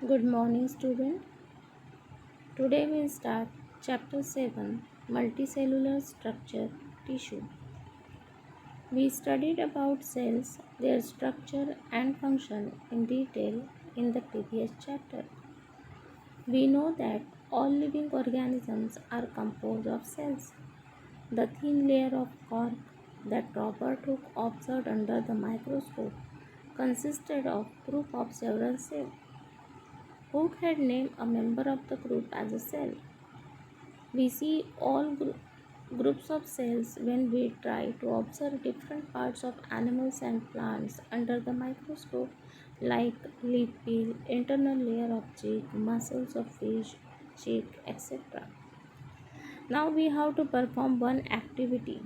Good morning, student. Today we start chapter 7 Multicellular Structure Tissue. We studied about cells, their structure and function in detail in the previous chapter. We know that all living organisms are composed of cells. The thin layer of cork that Robert Hooke observed under the microscope consisted of a group of several cells. Hooke had named a member of the group as a cell. We see all groups of cells when we try to observe different parts of animals and plants under the microscope, like leaf peel, internal layer of cheek, muscles of fish, cheek, etc. Now we have to perform one activity.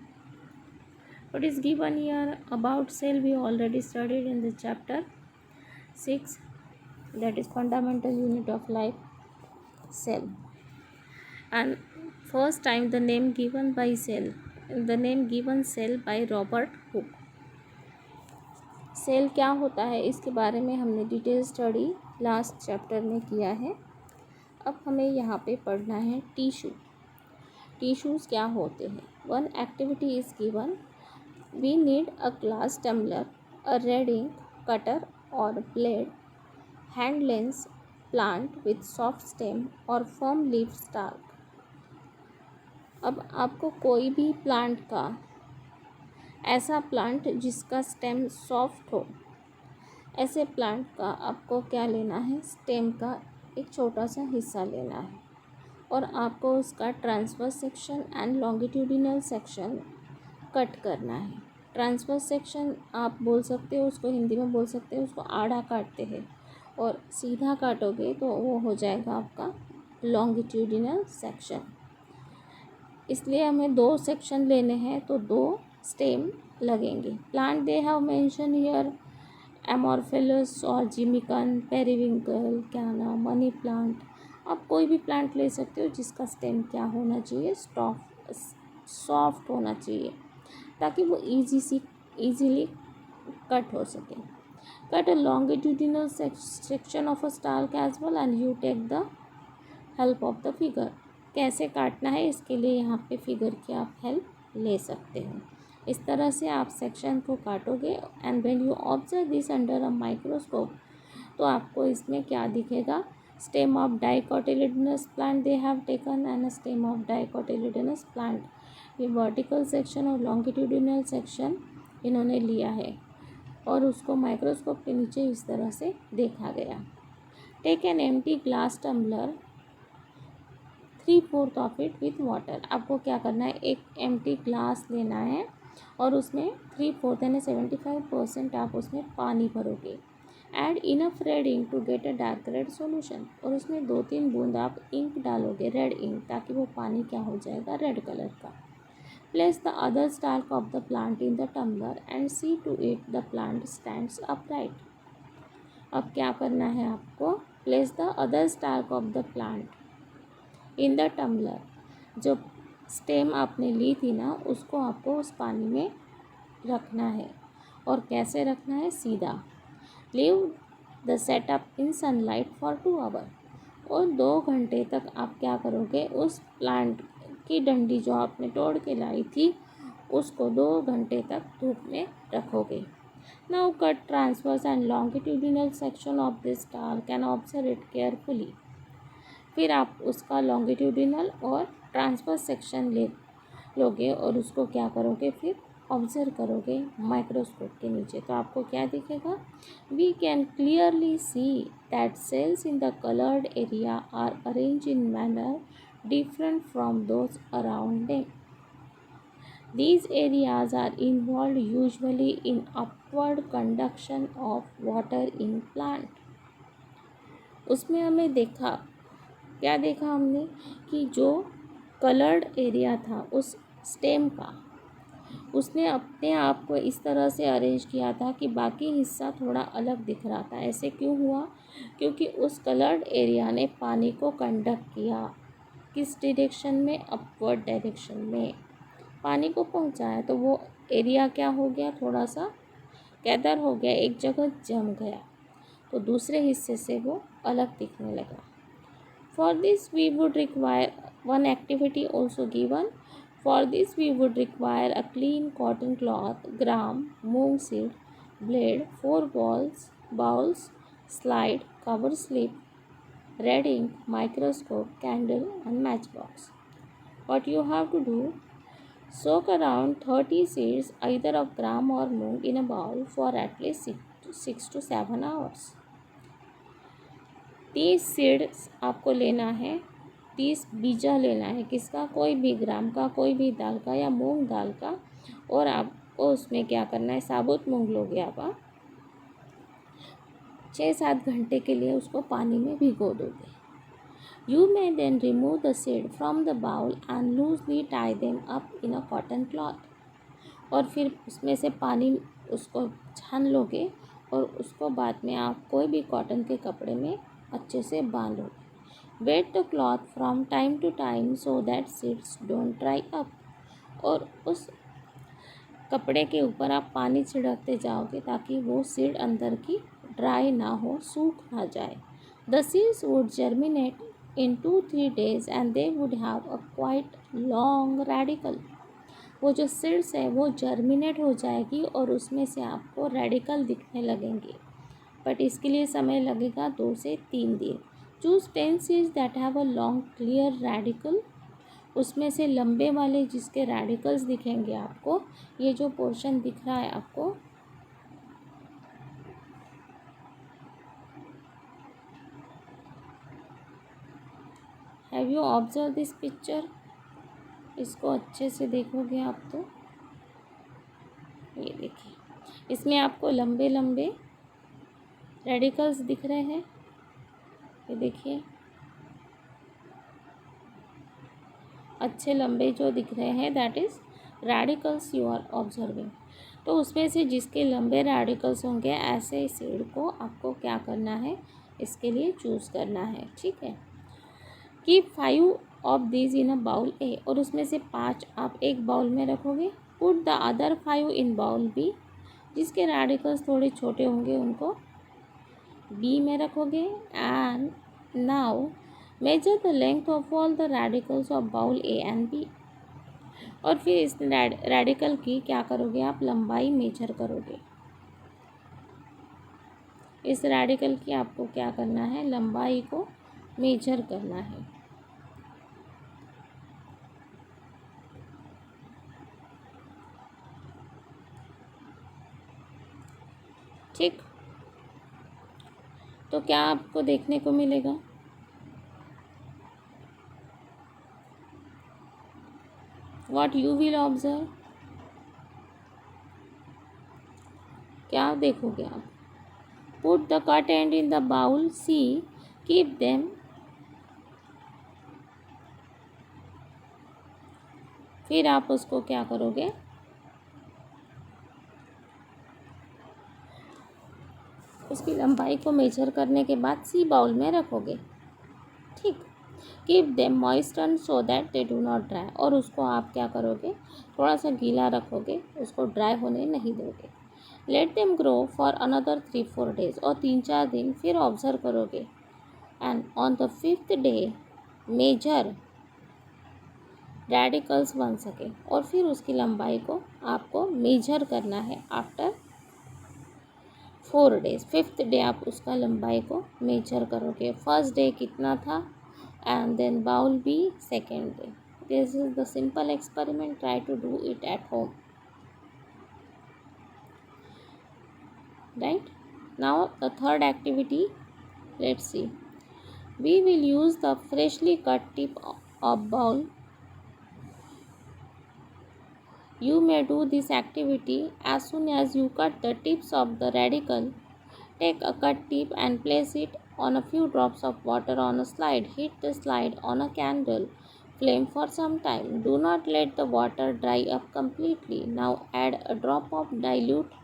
What is given here about cell we already studied in the chapter 6, that is fundamental unit of life, cell. And first time the name given cell by Robert Hooke. Cell क्या होता है इसके बारे में हमने detail study last chapter में किया है. अब हमें यहाँ पे पढ़ना है टिश्यूज़ क्या होते हैं. One activity is given. We need a glass tumbler, a red ink, cutter और blade, hand lens, plant with soft stem और फर्म लीफ स्टार्क. अब आपको कोई भी प्लांट का, ऐसा प्लांट जिसका स्टेम सॉफ्ट हो, ऐसे प्लांट का आपको क्या लेना है, स्टेम का एक छोटा सा हिस्सा लेना है और आपको उसका transverse section and longitudinal section cut करना है. ट्रांसवर्स सेक्शन आप बोल सकते हो, उसको हिंदी में बोल सकते हो, उसको आड़ा काटते हैं, और सीधा काटोगे तो वो हो जाएगा आपका लॉन्गिट्यूडिनल सेक्शन. इसलिए हमें 2 सेक्शन लेने हैं तो 2 स्टेम लगेंगे. Plant they have mention here amorphophallus और जिमिकन, पेरिविंकल, क्या नाम, मनी प्लांट. आप कोई भी प्लांट ले सकते हो जिसका स्टेम क्या होना चाहिए, सॉफ्ट होना चाहिए ताकि वो ईजीली कट हो सके. Cut a longitudinal section of a stalk as well and you take the help of the figure. कैसे काटना है इसके लिए यहाँ पे फिगर की आप हेल्प ले सकते हो. इस तरह से आप सेक्शन को काटोगे and when you observe this under a microscope तो आपको इसमें क्या दिखेगा, stem of dicotyledonous plant they have taken and stem of dicotyledonous plant. ये वर्टिकल सेक्शन और लॉन्गिट्यूडिनल सेक्शन इन्होंने लिया है और उसको माइक्रोस्कोप के नीचे इस तरह से देखा गया. Take an empty glass tumbler, 3/4 of it with water. आपको क्या करना है, एक एम्प्टी ग्लास लेना है और उसमें 3/4 यानी 75% आप उसमें पानी भरोगे. Add enough red ink to get a dark red solution. और उसमें 2-3 बूंद आप इंक डालोगे, रेड इंक, ताकि वो पानी क्या हो जाएगा, रेड कलर का. Place the other stalk of the plant in the tumbler and see to it the plant stands upright. अब क्या करना है आपको, place the other stalk of the plant in the tumbler. जो स्टेम आपने ली थी ना, उसको आपको उस पानी में रखना है. और कैसे रखना है, सीधा. Leave the setup in sunlight for 2 hour. और 2 घंटे तक आप क्या करोगे, उस प्लांट की डंडी जो आपने तोड़ के लाई थी उसको 2 घंटे तक धूप में रखोगे. Now cut transverse and longitudinal section of this stalk and observe it carefully. फिर आप उसका लॉन्गिट्यूडिनल और ट्रांसवर्स सेक्शन लोगे और उसको क्या करोगे, फिर ऑब्जर्व करोगे माइक्रोस्कोप के नीचे. तो आपको क्या दिखेगा, we can clearly see that cells in the coloured area are arrange in manner different from those around them. These areas are involved usually in upward conduction of water in plant. उसमें हमें क्या देखा हमने कि जो coloured area था उस stem का, उसने अपने आप को इस तरह से अरेंज किया था कि बाकी हिस्सा थोड़ा अलग दिख रहा था. ऐसे क्यों हुआ, क्योंकि उस कलर्ड एरिया ने पानी को कंडक्ट किया. किस डायरेक्शन में, अपवर्ड डायरेक्शन में पानी को पहुंचाया. तो वो एरिया क्या हो गया, थोड़ा सा गैदर हो गया, एक जगह जम गया. तो दूसरे हिस्से से वो अलग दिखने लगा. For this we would require one activity also given. For this we would require a clean cotton cloth, gram, moong seed, blade, 4 bowls, slide, cover slip, red ink, microscope, candle and matchbox. What you have to do, soak around 30 seeds either of gram or moong in a bowl for at least 6 to 7 hours. 30 seeds आपको लेना है, 30 बीजा लेना है. किसका? कोई भी ग्राम का, कोई भी दाल का या मूंग दाल का. और आपको उसमें क्या करना है, साबुत मूंग लोगे आप 6-7 घंटे के लिए उसको पानी में भिगो दोगे. You may then remove the seed from the bowl and loosely tie them up in a cotton cloth. और फिर उसमें से पानी उसको छान लोगे और उसको बाद में आप कोई भी कॉटन के कपड़े में अच्छे से बांधोगे. Wet the cloth from time to time so that seeds don't dry up. और उस कपड़े के ऊपर आप पानी छिड़कते जाओगे ताकि वो सीड अंदर की ड्राई ना हो, सूख ना जाए. The seeds would germinate in 2-3 days and they would have a quite long radical. वो जो सीड्स है वो जर्मिनेट हो जाएगी और उसमें से आपको रेडिकल दिखने लगेंगे. बट इसके लिए समय लगेगा 2 से 3 दिन. Choose 10 seeds that have a long clear radical. उसमें से लंबे वाले जिसके रेडिकल्स दिखेंगे आपको, ये जो पोर्शन दिख रहा है आपको, have you observe this picture. इसको अच्छे से देखोगे आप तो ये देखिए, इसमें आपको लंबे लंबे रेडिकल्स दिख रहे हैं. ये देखिए अच्छे लंबे जो दिख रहे हैं, that is radicals you are observing. तो उसमें से जिसके लंबे रेडिकल्स होंगे, ऐसे सीड को आपको क्या करना है, इसके लिए चूज़ करना है. ठीक है. Keep 5 of these in a bowl A. और उसमें से 5 आप एक बाउल में रखोगे. Put the other 5 in bowl B. जिसके रेडिकल्स थोड़े छोटे होंगे उनको बी में रखोगे. And now measure the length of all the radicals of bowl A and B. और फिर इस रेडिकल की क्या करोगे, आप लंबाई मेजर करोगे. इस रेडिकल की आपको क्या करना है, लंबाई को मेजर करना है. ठीक. तो क्या आपको देखने को मिलेगा, व्हाट यू विल ऑब्जर्व. क्या देखोगे आप. Put the cut end in the bowl. See keep them. फिर आप उसको क्या करोगे, उसकी लंबाई को मेजर करने के बाद सी बाउल में रखोगे. ठीक. Keep them moisten so that they do not dry. और उसको आप क्या करोगे, थोड़ा सा गीला रखोगे, उसको ड्राई होने नहीं दोगे. Let them grow for another 3-4 days. और 3-4 दिन फिर ऑब्जर्व करोगे. And on the 5th day major radicals बन सके. और फिर उसकी लंबाई को आपको मेजर करना है आफ्टर 4 डेज. 5th डे आप उसका लंबाई को मेजर करोगे. फर्स्ट डे कितना था, and then bowl be second day. This is the simple experiment. Try to do it at home. Right. Now the third activity, let's see. We will use the freshly cut tip of bowl. You may do this activity as soon as you cut the tips of the radical. Take a cut tip and place it on a few drops of water on a slide. Heat the slide on a candle flame for some time. Do not let the water dry up completely. Now add a drop of dilute